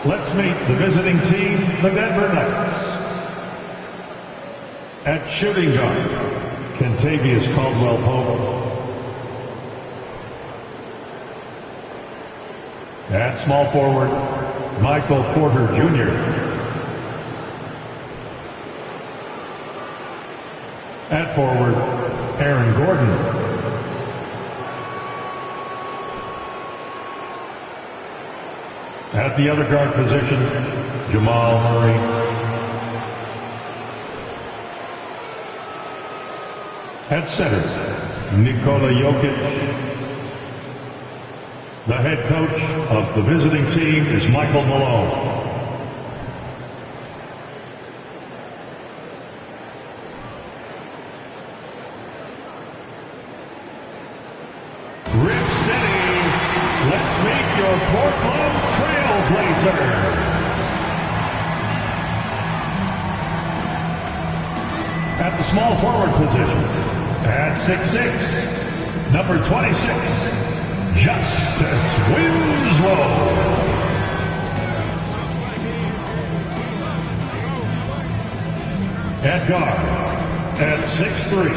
let's meet the visiting team, the Denver Nuggets. At shooting guard, Kentavious Caldwell-Pope. At small forward, Michael Porter Jr. At forward, Aaron Gordon. At the other guard position, Jamal Murray. At center, Nikola Jokic. The head coach of the visiting team is Michael Malone. Rip City, let's meet your Portland Trailblazers. At the small forward position, at 6'6", number 26. Justice Winslow. At guard, at 6'3",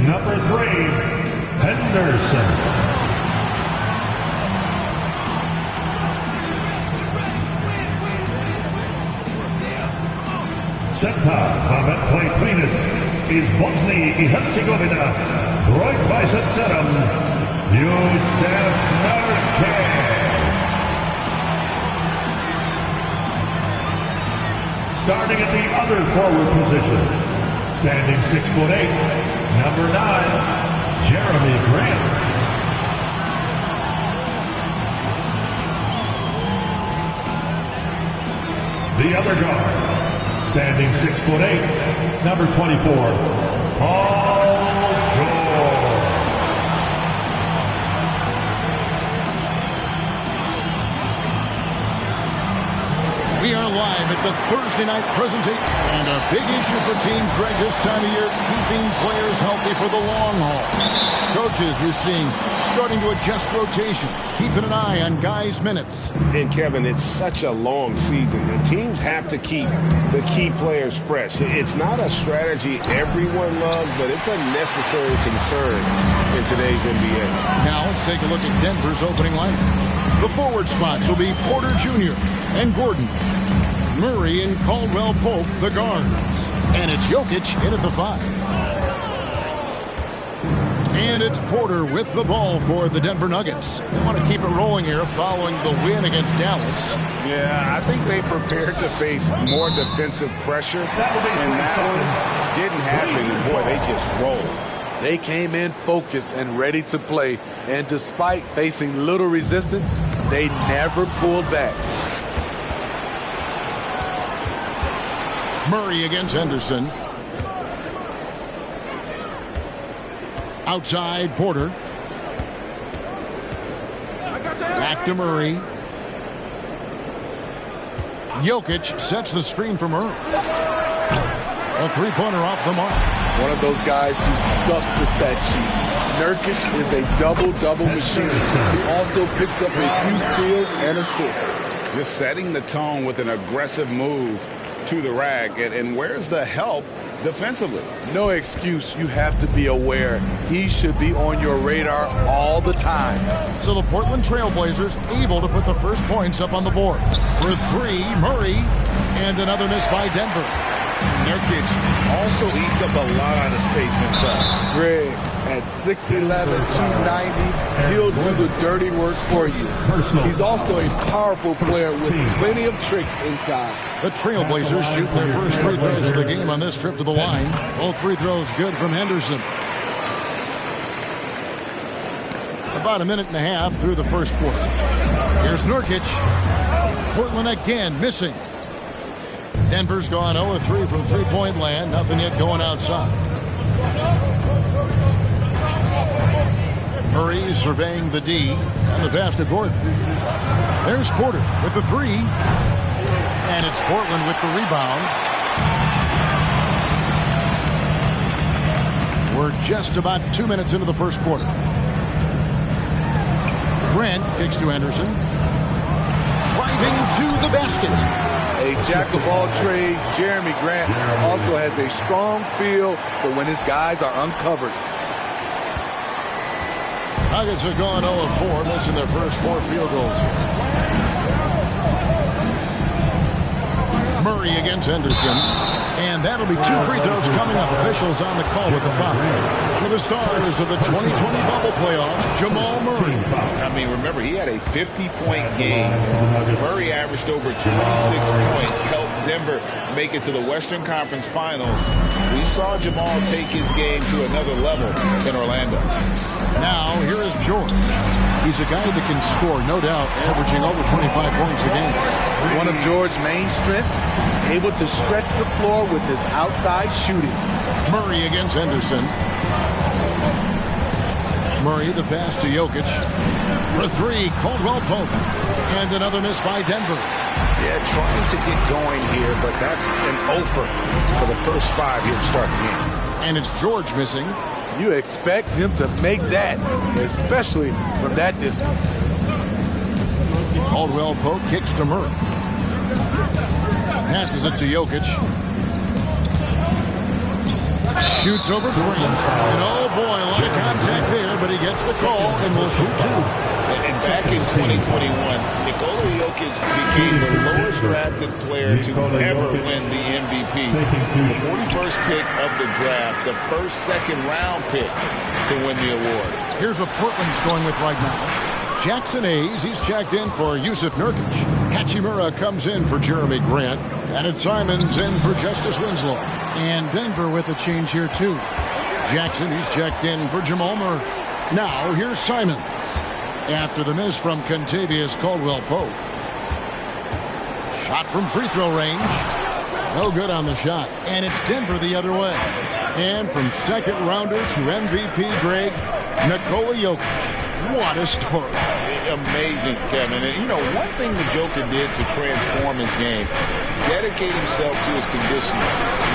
number 3, Henderson. Center, Hamet Playtlinis is Bosnia and Herzegovina, Roy Weissenserum. Jusuf Nurkic. Starting at the other forward position, standing 6'8", number 9, Jeremy Grant. The other guard, standing 6'8", number 24, Paul George. We are live. It's a Thursday night presentation. And a big issue for teams, Greg, this time of year, keeping players healthy for the long haul. Coaches, we're seeing, starting to adjust rotations, keeping an eye on guys' minutes. And, Kevin, it's such a long season. The teams have to keep the key players fresh. It's not a strategy everyone loves, but it's a necessary concern in today's NBA. Now let's take a look at Denver's opening lineup. The forward spots will be Porter Jr. and Gordon. Murray and Caldwell-Pope, the guards. And it's Jokic in at the 5. And it's Porter with the ball for the Denver Nuggets. They want to keep it rolling here following the win against Dallas. Yeah, I think they prepared to face more defensive pressure. And that one didn't happen. And boy, they just rolled. They came in focused and ready to play. And despite facing little resistance, they never pulled back. Murray against Henderson. Outside, Porter. Back to Murray. Jokic sets the screen for Murray. A three-pointer off the mark. One of those guys who stuffs the stat sheet. Nurkic is a double-double machine. He also picks up a few steals and assists. Just setting the tone with an aggressive move to the rack. And where's the help defensively? No excuse. You have to be aware. He should be on your radar all the time. So the Portland Trailblazers able to put the first points up on the board. For 3, Murray. And another miss by Denver. Nurkic also eats up a lot of space inside. Greg, at 6'11", 290, he'll do the dirty work for you. He's also a powerful player with plenty of tricks inside. The Trailblazers shooting their first free throws of the game on this trip to the line. Both free throws good from Henderson. About a minute and a half through the first quarter. Here's Nurkic. Portland again missing. Denver's gone 0-3 from three-point land. Nothing yet going outside. Murray surveying the D and the pass to Gordon. There's Porter with the 3. And it's Portland with the rebound. We're just about 2 minutes into the first quarter. Grant kicks to Henderson. Right driving to the basket. A jack of all trades, Jeremy Grant also has a strong feel for when his guys are uncovered. Nuggets have gone 0-4, missing their first 4 field goals. Murray against Henderson. And that'll be 2 free throws coming up. Officials on the call with the foul. One of the stars of the 2020 bubble playoffs, Jamal Murray. I mean, remember, he had a 50-point game. Murray averaged over 26 points, helped Denver make it to the Western Conference Finals. We saw Jamal take his game to another level in Orlando. Now, here is George. He's a guy that can score, no doubt, averaging over 25 points a game. One of George's main strengths, able to stretch the floor with his outside shooting. Murray against Henderson. Murray, the pass to Jokic. For 3, Caldwell Pope. And another miss by Denver. Yeah, trying to get going here, but that's an offer for the first 5 here to start the game. And it's George missing. You expect him to make that, especially from that distance. Caldwell Pope kicks to Murray. Passes it to Jokic. Shoots over Grant. And oh boy, a lot of contact there, but he gets the call and will shoot 2. And back in 2021, Nikola Jokic became the lowest drafted player to ever win the MVP. The 41st pick of the draft, the first second-round pick to win the award. Here's what Portland's going with right now. Jackson Hayes, he's checked in for Yusuf Nurkic. Hachimura comes in for Jeremy Grant. And it's Simons in for Justice Winslow. And Denver with a change here, too. Jackson, he's checked in for Jamal Murray. Now, here's Simons. After the miss from Kentavious Caldwell-Pope. Shot from free throw range. No good on the shot. And it's Denver the other way. And from second rounder to MVP Greg, Nikola Jokic. What a story. Amazing, Kevin. And, you know, one thing the Joker did to transform his game, dedicate himself to his conditioning.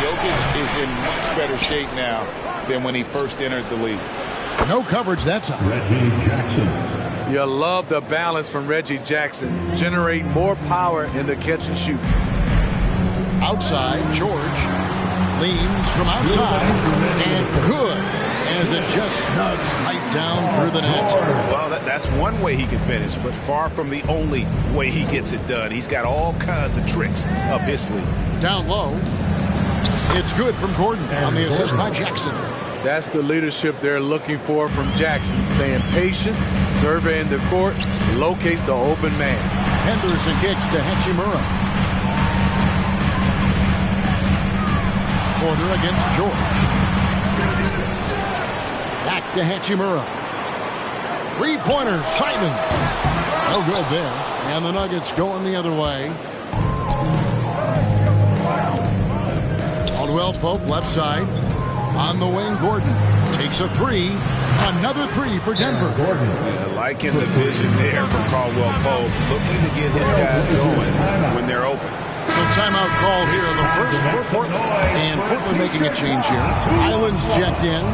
Jokic is in much better shape now than when he first entered the league. No coverage that time. Reggie Jackson. You love the balance from Reggie Jackson. Generate more power in the catch and shoot. Outside, George leans from outside. And good, as it just snugs right down through the net. Well, that's one way he can finish, but far from the only way he gets it done. He's got all kinds of tricks up his sleeve. Down low. It's good from Gordon on the assist by Jackson. That's the leadership they're looking for from Jackson. Staying patient, surveying the court, locates the open man. Henderson kicks to Hachimura. Porter against George. Back to Hachimura. 3-pointer, Simon. No good there. And the Nuggets going the other way. Caldwell Pope left side. On the wing, Gordon takes a 3. Another 3 for Denver. Yeah, liking the vision there from Caldwell Pope, looking to get his guys going when they're open. So timeout call here, the first for Portland. And Portland making a change here. Island's checked in.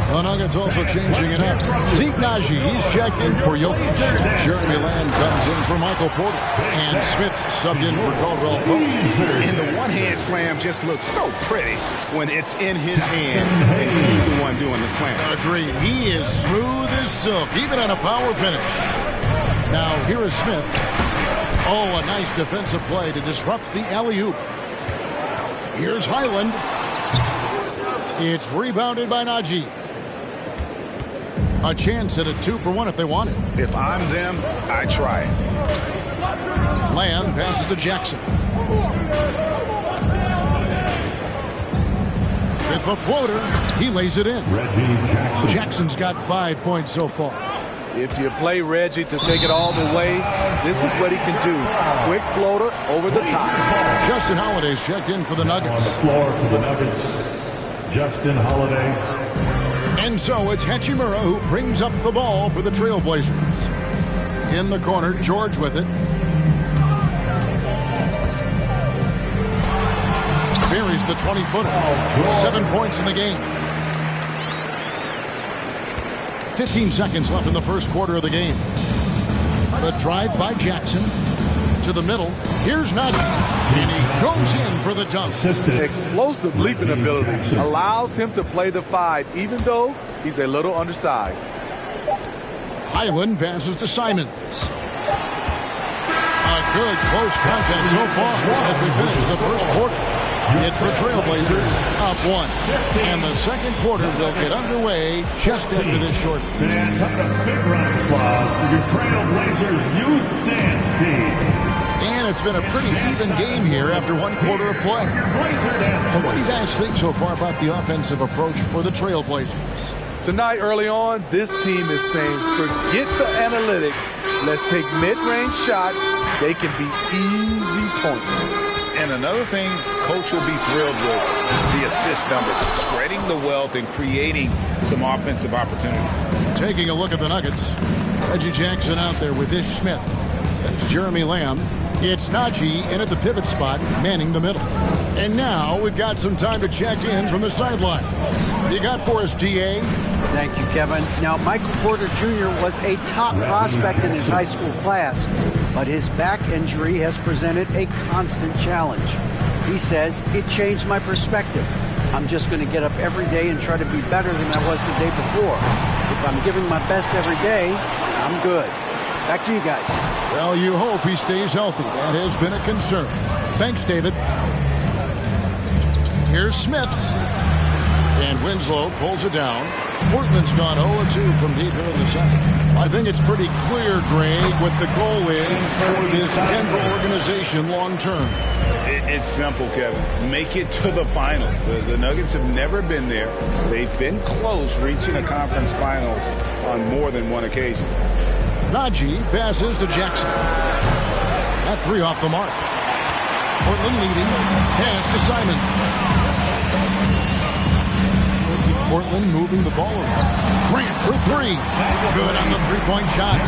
The Nuggets also changing it up. Zeke Naji, he's checked in for Jokic. Jeremy Lamb comes in for Michael Porter. And Smith subbed in for Caldwell Pope. And the one-hand slam just looks so pretty when it's in his hand and he's the one doing the slam. Agreed. He is smooth as silk, even on a power finish. Now, here is Smith. Oh, a nice defensive play to disrupt the alley-oop. Here's Highland. It's rebounded by Naji. A chance at a 2-for-1 if they want it. If I'm them, I try it. Lamb passes to Jackson. With the floater, he lays it in. Reggie Jackson. Jackson's got 5 points so far. If you play Reggie to take it all the way, this is what he can do. Quick floater over the top. Justin Holiday's checked in for the Nuggets. On the floor for the Nuggets, Justin Holiday. And so it's Hachimura who brings up the ball for the Trailblazers. In the corner, George with it. Buries the 20-footer. 7 points in the game. 15 seconds left in the first quarter of the game. The drive by Jackson to to the middle. Here's Najee, and he goes in for the dunk. Explosive leaping ability allows him to play the 5, even though he's a little undersized. Highland passes to Simons. A good close contest so far as we finish the first quarter. It's the Trailblazers up 1. And the second quarter will get underway just after this short. And a big round of applause for your Trailblazers youth dance team. And it's been a pretty even game here after one quarter of play. So what do you guys think so far about the offensive approach for the Trailblazers? Tonight, early on, this team is saying, forget the analytics. Let's take mid-range shots. They can be easy points. And another thing Coach will be thrilled with, the assist numbers, spreading the wealth and creating some offensive opportunities. Taking a look at the Nuggets, Reggie Jackson out there with Ish Smith. That's Jeremy Lamb. It's Najee in at the pivot spot, manning the middle. And now we've got some time to check in from the sideline. You got for us, DA? Thank you, Kevin. Now, Michael Porter Jr. was a top prospect in his high school class, but his back injury has presented a constant challenge. He says, it changed my perspective. I'm just going to get up every day and try to be better than I was the day before. If I'm giving my best every day, I'm good. Back to you guys. Well, you hope he stays healthy. That has been a concern. Thanks, David. Here's Smith. And Winslow pulls it down. Portland's gone 0-2 from deep here in the second. I think it's pretty clear, Greg, what the goal is for this Denver organization long term. It's simple, Kevin. Make it to the finals. The Nuggets have never been there. They've been close reaching a conference finals on more than one occasion. Najee passes to Jackson. That 3 off the mark. Portland leading. Pass to Simon. Portland moving the ball around. Grant for 3. Good on the 3-point shot.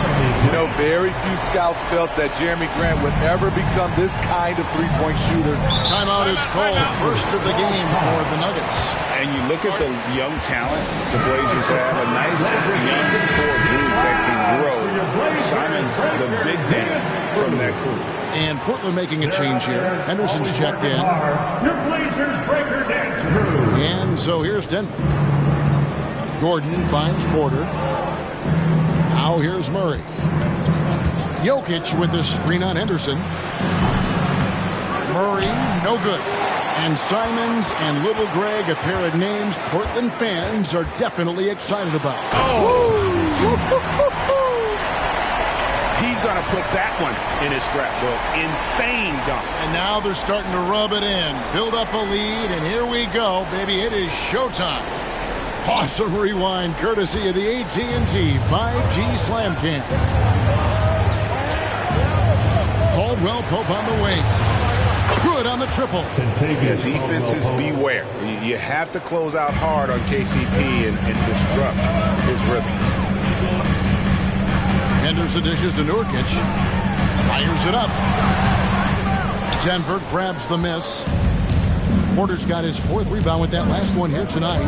You know, very few scouts felt that Jeremy Grant would ever become this kind of 3-point shooter. Timeout is called. First of the game for the Nuggets. And you look at the young talent the Blazers have, a nice young core group that can grow. Simon's the big man from that group. And Portland making a change here. Henderson's checked in. Your Blazers breaker dance crew. And so here's Denver. Gordon finds Porter. Now here's Murray. Jokic with the screen on Henderson. Murray, no good. And Simons and Little Greg, a pair of names Portland fans are definitely excited about. He's going to put that one in his scrapbook. Insane dunk. And now they're starting to rub it in. Build up a lead, and here we go, baby. It is showtime. Awesome rewind courtesy of the AT&T 5G Slam Cam. Caldwell Pope on the wing. Good on the triple. Defenses beware. You have to close out hard on KCP and disrupt his rhythm. Henderson dishes to Nurkic. Fires it up. Denver grabs the miss. Porter's got his 4th rebound with that last one here tonight.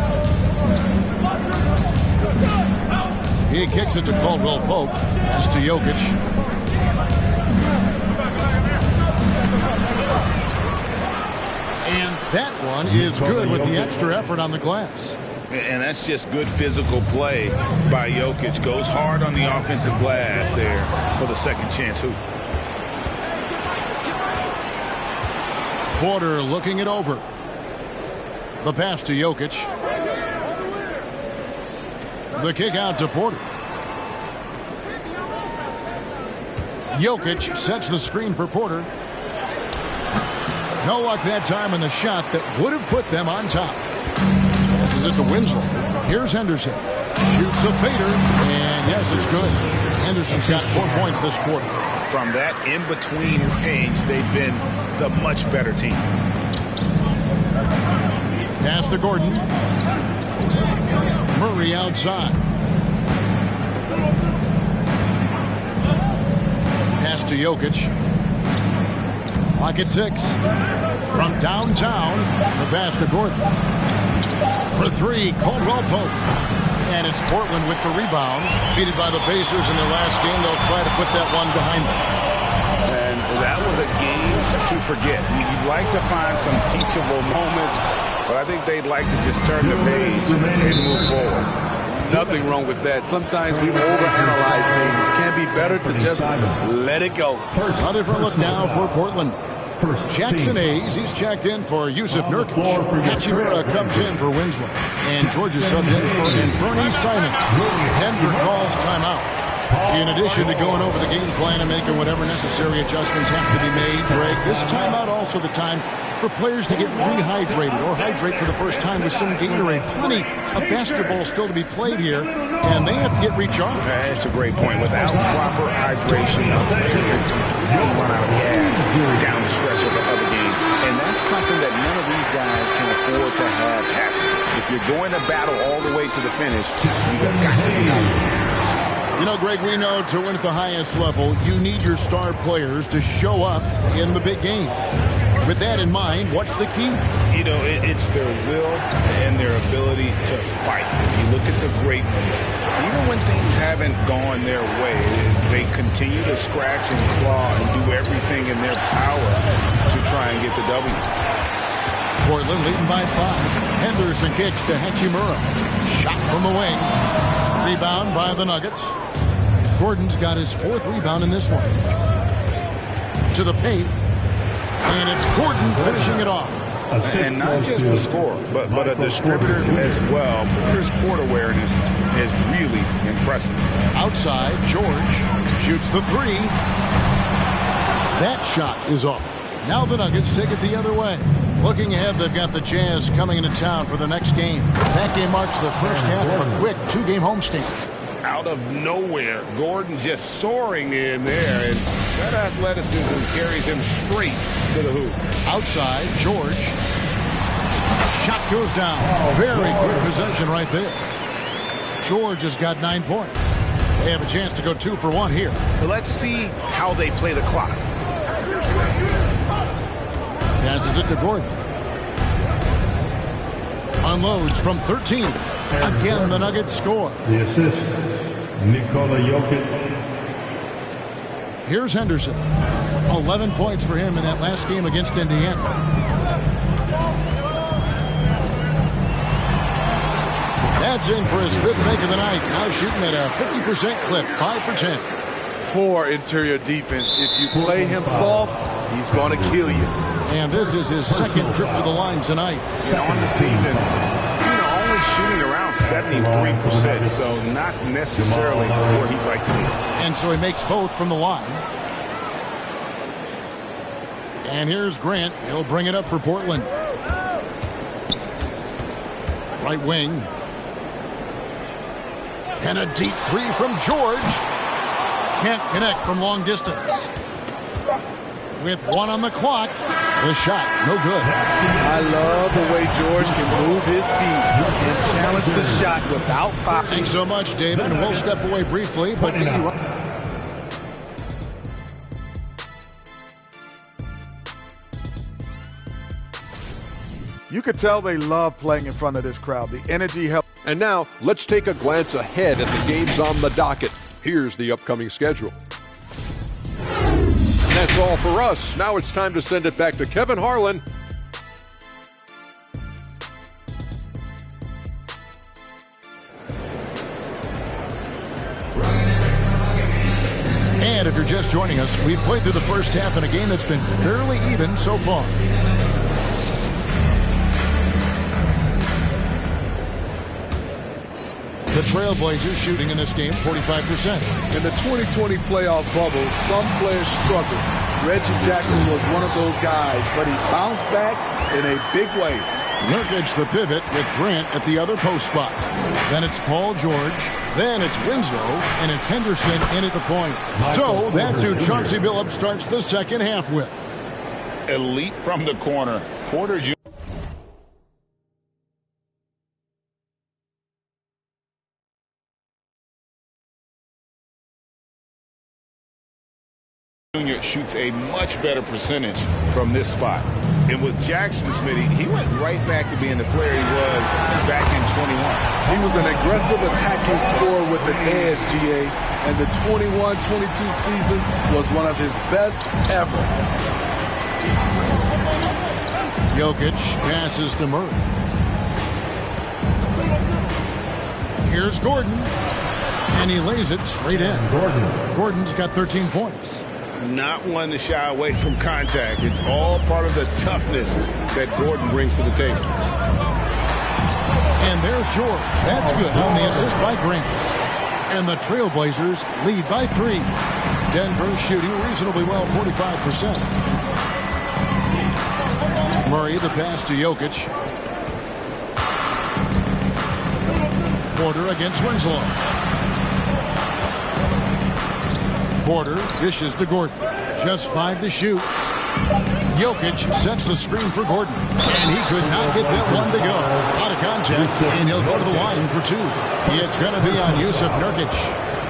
He kicks it to Caldwell Pope. Pass to Jokic. And that one is good with the extra effort on the glass. And that's just good physical play by Jokic. Goes hard on the offensive glass there for the second chance hoop. Porter looking it over. The pass to Jokic. The kick out to Porter. Jokic sets the screen for Porter. No luck that time on the shot that would have put them on top. Passes it to Winslow. Here's Henderson. Shoots a fader, and yes, it's good. Henderson's got 4 points this quarter. From that in-between range, they've been the much better team. Pass to Gordon. Murray outside. Pass to Jokic. Clock at 6. From downtown, the pass to Gordon. For 3, Caldwell Pope. And it's Portland with the rebound. Defeated by the Pacers in their last game. They'll try to put that one behind them. and that was a game to forget. You'd like to find some teachable moments, but I think they'd like to just turn the page and move forward. Nothing wrong with that. Sometimes we overanalyze things. Can be better to just let it go. A different look now for Portland. Jackson Hayes, he's checked in for Yusuf Nurkic. Hachimura comes in for Winslow. And Georgia subbed in for Anthony Simon. Denver calls timeout. In addition to going over the game plan and making whatever necessary adjustments have to be made, Greg, this timeout also the time for players to get rehydrated or hydrate for the first time with some Gatorade. Plenty of basketball still to be played here, and they have to get recharged. That's a great point. Without proper hydration, players can completely run out of gas down the stretch of the game. And that's something that none of these guys can afford to have happen. If you're going to battle all the way to the finish, you've got to be hydrated. You know, Greg, we know to win at the highest level, you need your star players to show up in the big game. With that in mind, what's the key? You know, it's their will and their ability to fight. If you look at the great ones, even when things haven't gone their way, they continue to scratch and claw and do everything in their power to try and get the W. Portland leading by 5. Henderson kicks to Hachimura. Shot from the wing. Rebound by the Nuggets. Gordon's got his 4th rebound in this one. To the paint. And it's Gordon finishing it off. And not just a scorer, but a distributor as well. Porter's court awareness is really impressive. Outside, George shoots the 3. That shot is off. Now the Nuggets take it the other way. Looking ahead, they've got the Jazz coming into town for the next game. That game marks the first half of a quick 2-game homestand. Out of nowhere, Gordon just soaring in there, and that athleticism carries him straight to the hoop. Outside, George. Shot goes down. Very quick possession right there. George has got 9 points. They have a chance to go 2 for 1 here. Let's see how they play the clock. Passes it to Gordon. Unloads from 13. Again, the Nuggets score. The assist, Nikola Jokic. Here's Henderson. 11 points for him in that last game against Indiana. That's in for his 5th make of the night. Now shooting at a 50% clip. 5 for 10. Poor interior defense. If you play him soft, he's going to kill you. And this is his 2nd trip to the line tonight. And on the season, only shooting around 73%, so not necessarily where he'd like to be. And so he makes both from the line. And here's Grant. He'll bring it up for Portland. Right wing. And a deep 3 from George. Can't connect from long distance. With 1 on the clock, the shot, no good. I love the way George can move his feet and challenge the shot without foul. Thanks so much, David. And we'll step away briefly, but you could tell they love playing in front of this crowd. The energy helps. And now, let's take a glance ahead at the games on the docket. Here's the upcoming schedule. That's all for us. Now it's time to send it back to Kevin Harlan. And if you're just joining us, we've played through the first half in a game that's been fairly even so far. The Trailblazers shooting in this game 45%. In the 2020 playoff bubble, some players struggled. Reggie Jackson was one of those guys, but he bounced back in a big way. Nurkic the pivot with Grant at the other post spot. Then it's Paul George. Then it's Winslow. And it's Henderson in at the point. So that's who Chauncey Billups starts the second half with. Elite from the corner. Porter Jr. shoots a much better percentage from this spot. And with Jackson, Smitty, he went right back to being the player he was back in 21. He was an aggressive attacking scorer with an edge, GA. and the 21-22 season was one of his best ever. Jokic passes to Murray. Here's Gordon, and he lays it straight in. Gordon's got 13 points. Not one to shy away from contact. It's all part of the toughness that Gordon brings to the table. And there's George. That's good on the assist by Grant. And the Trailblazers lead by 3. Denver shooting reasonably well, 45%. Murray, the pass to Jokic. Porter against Winslow. Porter dishes to Gordon. Just 5 to shoot. Jokic sets the screen for Gordon. And he could not get that one to go. Out of contact, and he'll go to the line for 2. It's going to be on Jusuf Nurkic.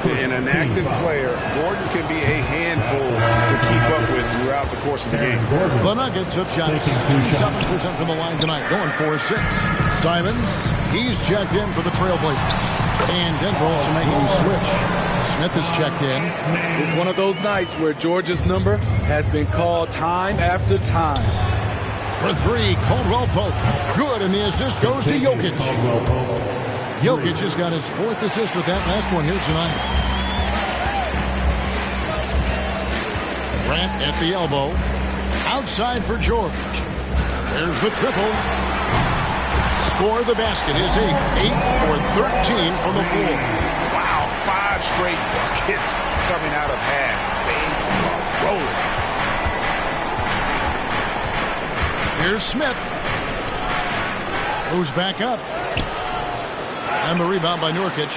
And an active player, Gordon can be a handful to keep up with throughout the course of the game. The Nuggets have shot 67% from the line tonight, going 4-6. Simons, he's checked in for the Trailblazers. And Denver also making a switch. Smith is checked in. It's one of those nights where George's number has been called time after time. For 3, Caldwell Pope. Good, and the assist goes to Jokic. Jokic has got his 4th assist with that last one here tonight. Grant at the elbow. Outside for George. There's the triple. Score the basket. His 8th. 8 for 13 from the floor. Wow, 5 straight buckets coming out of half. They are rolling. Here's Smith. Goes back up. And the rebound by Nurkic.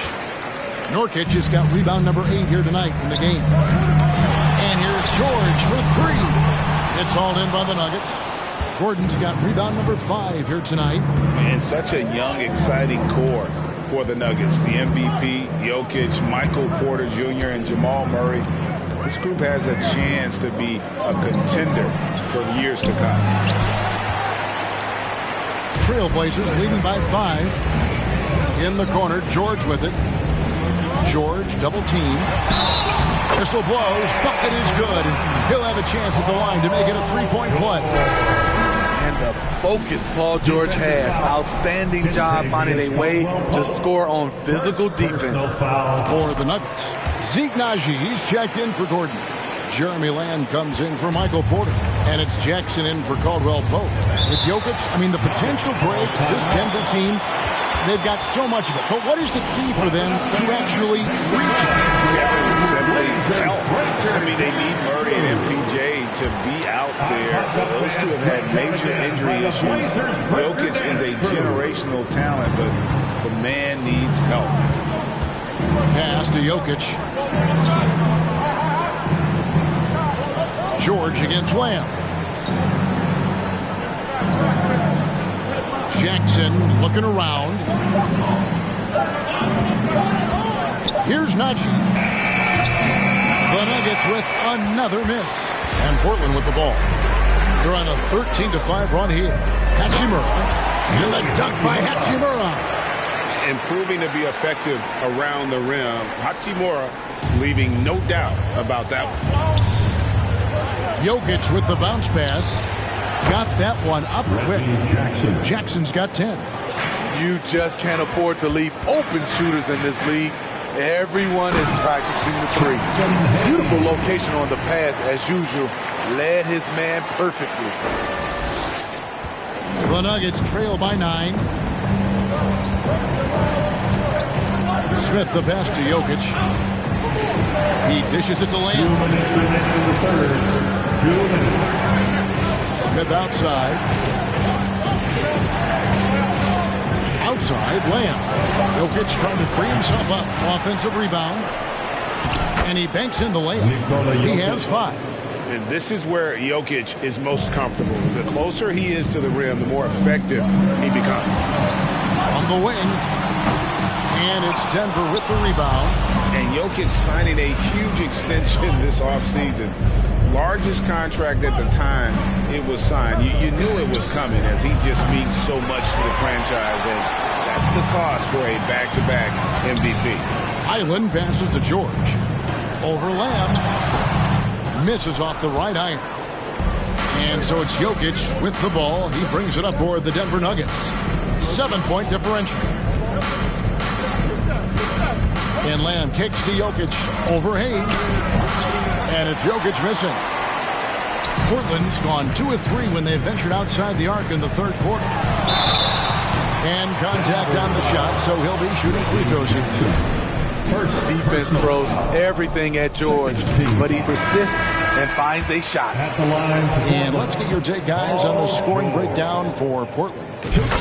Nurkic has got rebound number 8 here tonight in the game. And here's George for 3. It's hauled in by the Nuggets. Gordon's got rebound number 5 here tonight. And such a young, exciting core for the Nuggets. The MVP, Jokic, Michael Porter Jr., and Jamal Murray. This group has a chance to be a contender for years to come. Trailblazers leading by 5. In the corner, George with it. George, double team. Whistle blows. Bucket is good. He'll have a chance at the line to make it a 3-point play. And the focus Paul George has. Outstanding job finding a way to score on physical defense. For the Nuggets, Zeke Naji, he's checked in for Gordon. Jeremy Lamb comes in for Michael Porter. And it's Jackson in for Caldwell Pope. With Jokic, the potential break, this Denver team, they've got so much of it. But what is the key for them to actually reach it? Simply help. They need Murray and MPJ to be out there. Those two have had major injury issues. Jokic is a generational talent, but the man needs help. Pass to Jokic. George against Lamb. Jackson looking around. Here's Naji. The Nuggets with another miss. And Portland with the ball. They're on a 13-5 run here. Hachimura. And the dunk by Hachimura. And proving to be effective around the rim. Hachimura leaving no doubt about that one. Jokic with the bounce pass. Got that one up quick. Jackson's got 10. You just can't afford to leave open shooters in this league. Everyone is practicing the 3. Beautiful location on the pass as usual. Led his man perfectly. The Nuggets trail by 9. Smith the pass to Jokic. He dishes it to Lamb. 2 minutes. Smith outside. Outside, Lamb. Jokic trying to free himself up. Offensive rebound. And he banks in the layup. He has 5. And this is where Jokic is most comfortable. The closer he is to the rim, the more effective he becomes. On the wing. And it's Denver with the rebound. And Jokic signing a huge extension this offseason. Largest contract at the time it was signed. You knew it was coming as he just means so much to the franchise. And that's the cost for a back-to-back MVP. Highland passes to George. Over Lamb. Misses off the right iron. And so it's Jokic with the ball. He brings it up for the Denver Nuggets. 7-point differential. And Lamb kicks to Jokic over Hayes. And it's Jokic missing. Portland's gone 2 of 3 when they ventured outside the arc in the third quarter. And contact on the shot, so he'll be shooting free throws here. First defense throws everything at George, but he persists and finds a shot. And let's get your take, guys, on the scoring breakdown for Portland.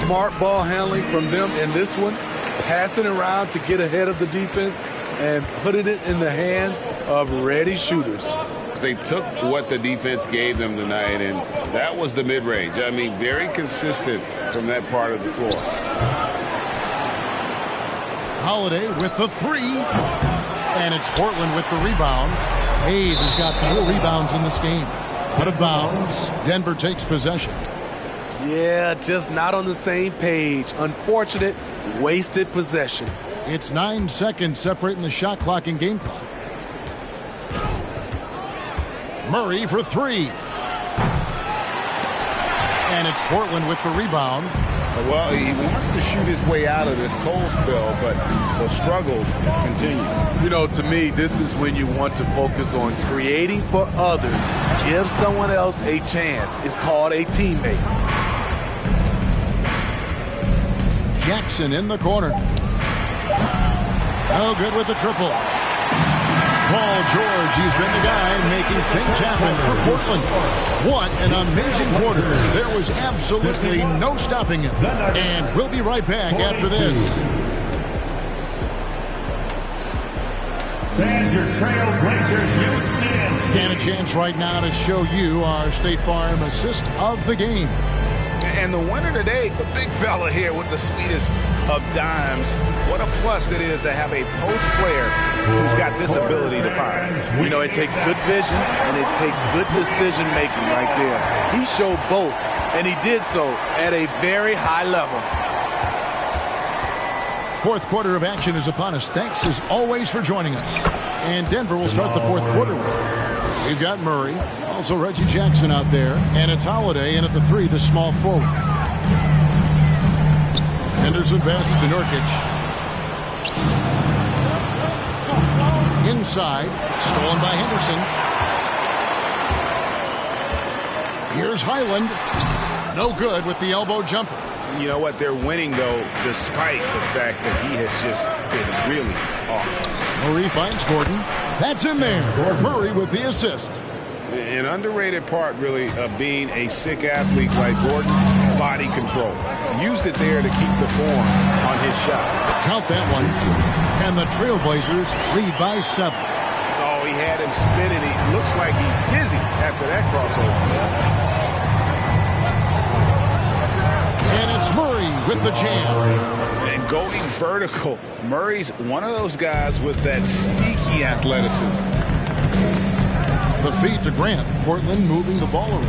Smart ball handling from them in this one, passing around to get ahead of the defense and putting it in the hands of ready shooters. They took what the defense gave them tonight, and that was the mid-range. I mean, very consistent from that part of the floor. Holiday with the 3. And it's Portland with the rebound. Hayes has got 4 rebounds in this game. Out of bounds. Denver takes possession. Yeah, just not on the same page. Unfortunate, wasted possession. It's 9 seconds separating the shot clock and game clock. Murray for 3. And it's Portland with the rebound. Well, he wants to shoot his way out of this cold spell, but the struggles continue. You know, to me, this is when you want to focus on creating for others. Give someone else a chance. It's called a teammate. Jackson in the corner. Oh, good with the triple. Paul George, he's been the guy making things happen for Portland. What an amazing quarter. There was absolutely no stopping him. And we'll be right back after this. Stand your Trailblazers, you stand. And a chance right now to show you our State Farm assist of the game. And the winner today, the big fella here with the sweetest of dimes. What a plus it is to have a post player who's got this ability to fire. You know, it takes good vision and it takes good decision making right there. He showed both, and he did so at a very high level. Fourth quarter of action is upon us. Thanks as always for joining us. And Denver will start the fourth quarter with. We've got Murray, also Reggie Jackson out there, and it's Holiday in at the 3, the small forward. Henderson passes to Nurkic. Inside, stolen by Henderson. Here's Highland. No good with the elbow jumper. You know what? They're winning, though, despite the fact that he has just been really off. Murray finds Gordon. That's in there. Murray with the assist. An underrated part, really, of being a sick athlete like Gordon, body control. Used it there to keep the form on his shot. Count that one. And the Trailblazers lead by 7. Oh, he had him spinning. He looks like he's dizzy after that crossover. And it's Murray with the jam. And going vertical. Murray's one of those guys with that sneaky athleticism. The feed to Grant. Portland moving the ball around.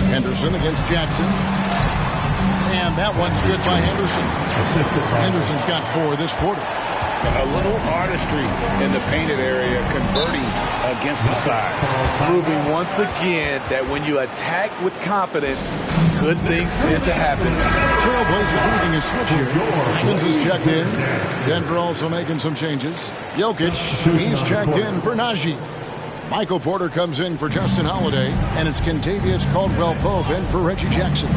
Henderson against Jackson. And that one's good by Henderson. Henderson's got 4 this quarter. A little artistry in the painted area, converting against the sides. Proving once again that when you attack with confidence, good things tend to happen. Trailblazers moving a switch here. Simons is checked in. Denver also making some changes. Jokic, he's checked in for Najee. Michael Porter comes in for Justin Holiday, and it's Kentavious Caldwell-Pope in for Reggie Jackson.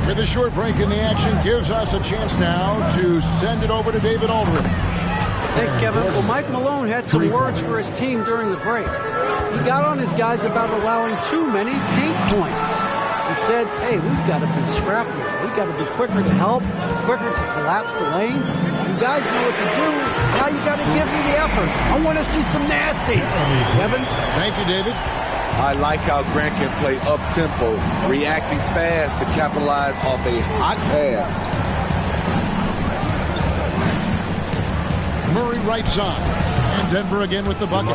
With a short break in the action, gives us a chance now to send it over to David Aldridge. Thanks, Kevin. Well, Mike Malone had some words for his team during the break. He got on his guys about allowing too many paint points. He said, hey, we've got to be scrappier. We've got to be quicker to help, quicker to collapse the lane. You guys know what to do. Now you got to give me the effort. I want to see some nasty. Kevin? Thank you, David. I like how Grant can play up-tempo, reacting fast to capitalize off a hot pass. Murray right side. And Denver again with the bucket.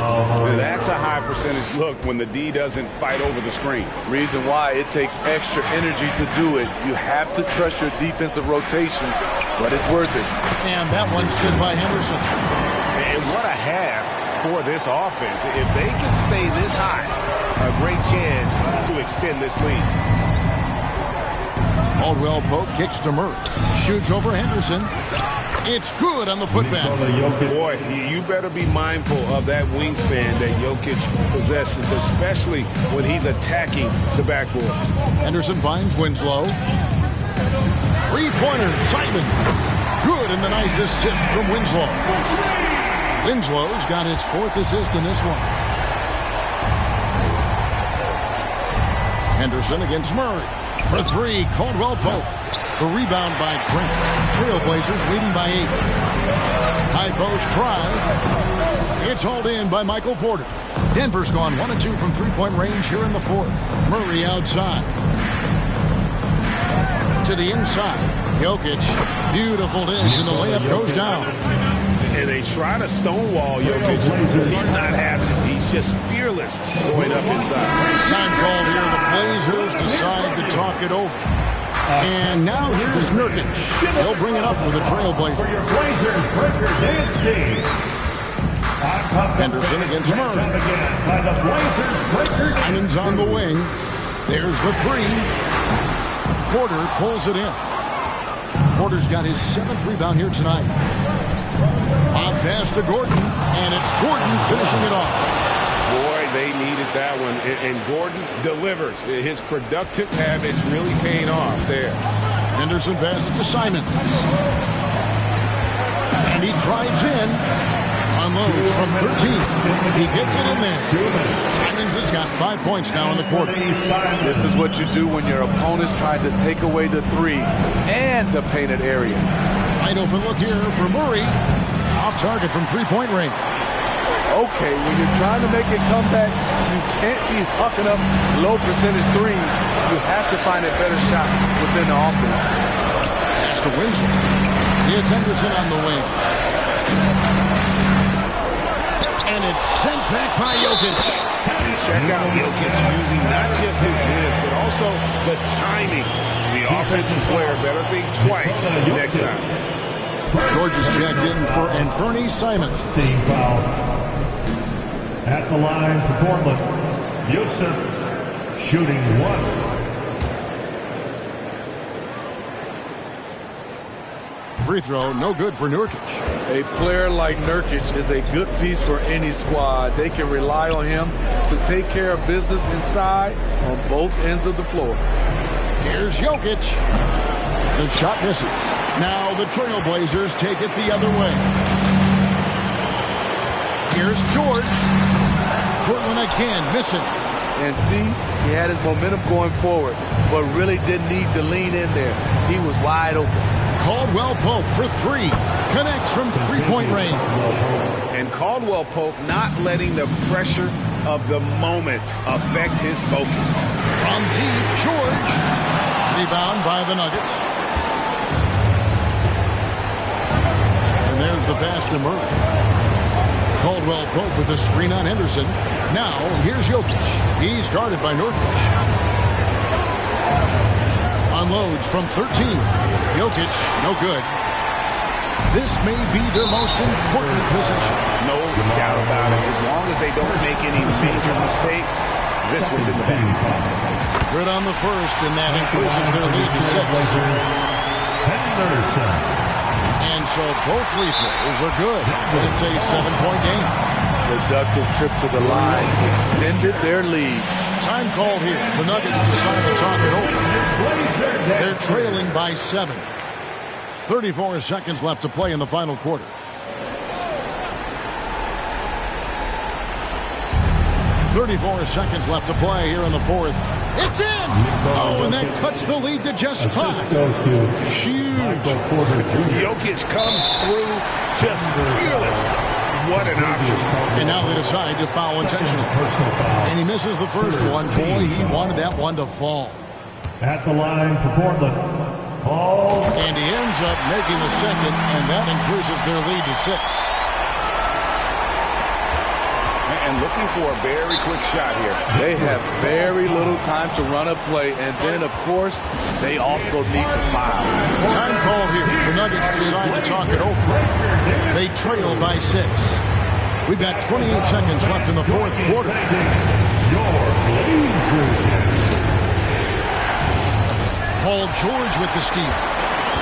That's a high percentage look when the D doesn't fight over the screen. Reason why it takes extra energy to do it. You have to trust your defensive rotations, but it's worth it. And that one's good by Henderson. And what a half for this offense. If they can stay this high, a great chance to extend this lead. Caldwell Pope kicks to Murray. Shoots over Henderson. It's good on the putback. Boy, you better be mindful of that wingspan that Jokic possesses, especially when he's attacking the backboard. Henderson finds Winslow. Three-pointers, Simon. Good, and the nice assist from Winslow. Winslow's got his 4th assist in this one. Henderson against Murray. For 3, Caldwell Pope. The rebound by Grant. Trailblazers leading by 8. High post try. It's hauled in by Michael Porter. Denver's gone 1 of 2 from three-point range here in the 4th. Murray outside. To the inside. Jokic. Beautiful dish, and the layup goes down. And they try to stonewall Jokic. He's not having it. He's just fearless going up inside. Time called here. The Blazers decide to talk it over. And now here's Nurkic. He'll bring it up for the Trailblazers. Henderson against Murray. Simon's on the wing. There's the 3. Porter pulls it in. Porter's got his 7th rebound here tonight. Off pass to Gordon, and it's Gordon finishing it off. Boy, they needed that one, and Gordon delivers. His productive habits really paying off there. Henderson passes to Simon. And he drives in. Unloads from 13. He gets it in there. Simons has got 5 points now in the quarter. This is what you do when your opponents try to take away the 3 and the painted area. Wide open look here for Murray. Off target from three-point range. Okay, when you're trying to make a comeback, you can't be hucking up low percentage threes. You have to find a better shot within the offense. Pass to Winslow. It's Henderson on the wing. And it's sent back by Jokic. And check out Jokic using not just his length, but also the timing. The offensive player better think twice next time. George is checked in for Anthony Simons. Team foul. At the line for Portland, Yusuf shooting 1. Free throw, no good for Nurkic. A player like Nurkic is a good piece for any squad. They can rely on him to take care of business inside on both ends of the floor. Here's Jokic. The shot misses. Now the Trailblazers take it the other way. Here's George. Portland again missing. And see, he had his momentum going forward, but really didn't need to lean in there. He was wide open. Caldwell Pope for 3. Connects from three-point range. And Caldwell Pope not letting the pressure of the moment affect his focus. From deep, George. Rebound by the Nuggets. And there's the pass to Murray. Caldwell Pope with the screen on Henderson. Now, here's Jokic. He's guarded by Nurkic. Unloads from 13. Jokic, no good. This may be their most important possession. No doubt about it. As long as they don't make any major mistakes, this one's in the bag. Good on the first, and that increases their lead to 6. Henderson. And so both free throws are good. And it's a 7-point game. Productive trip to the line extended their lead. Time called here. The Nuggets decide to talk it over. They're trailing by 7. 34 seconds left to play in the final quarter. .34 seconds left to play here in the 4th. It's in! Oh, and that cuts the lead to just 5. Huge. Jokic comes through just fearless. What an option. And now they decide to foul intentionally. And he misses the first one. Boy, he wanted that one to fall. At the line for Portland, Paul. And he ends up making the second, and that increases their lead to 6. and looking for a very quick shot here. They have very little time to run a play, and then, of course, they also need to foul. Time call here. The Nuggets decide to talk it over. They trail by 6. We've got 28 seconds left in the fourth quarter. Paul George with the steal.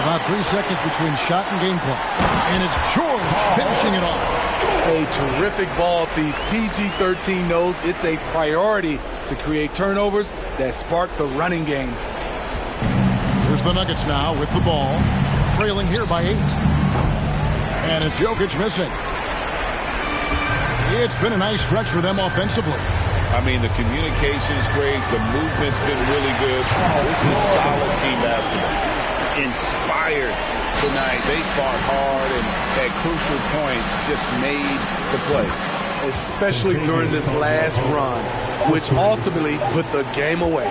About 3 seconds between shot and game clock. And it's George finishing it off. A terrific ball thief. PG-13 knows it's a priority to create turnovers that spark the running game. Here's the Nuggets now with the ball. Trailing here by 8. And it's Jokic missing. It's been a nice stretch for them offensively. I mean, the communication's great. The movement's been really good. This is solid team basketball. Inspired tonight. They fought hard and at crucial points just made the play. Especially during this last run, which ultimately put the game away.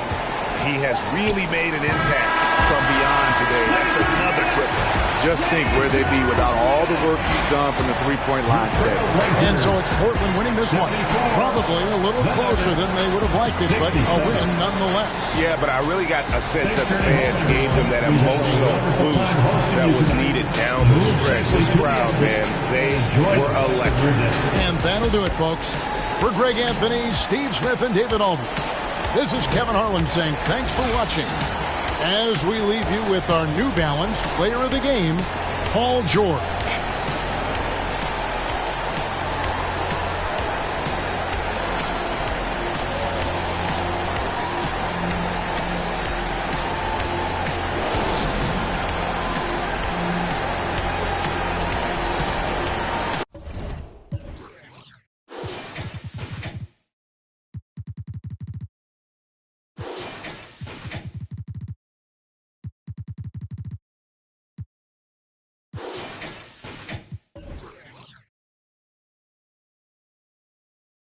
He has really made an impact from beyond today. That's another triple. Just think where they'd be without all the work he's done from the three-point line today. And so it's Portland winning this one. Probably a little closer than they would have liked it, but a win nonetheless. Yeah, but I really got a sense that the fans gave them that emotional boost that was needed down the stretch. This crowd, man, they were electric. And that'll do it, folks. For Greg Anthony, Steve Smith, and David Aldridge, this is Kevin Harlan saying thanks for watching. As we leave you with our New Balance player of the game, Paul George.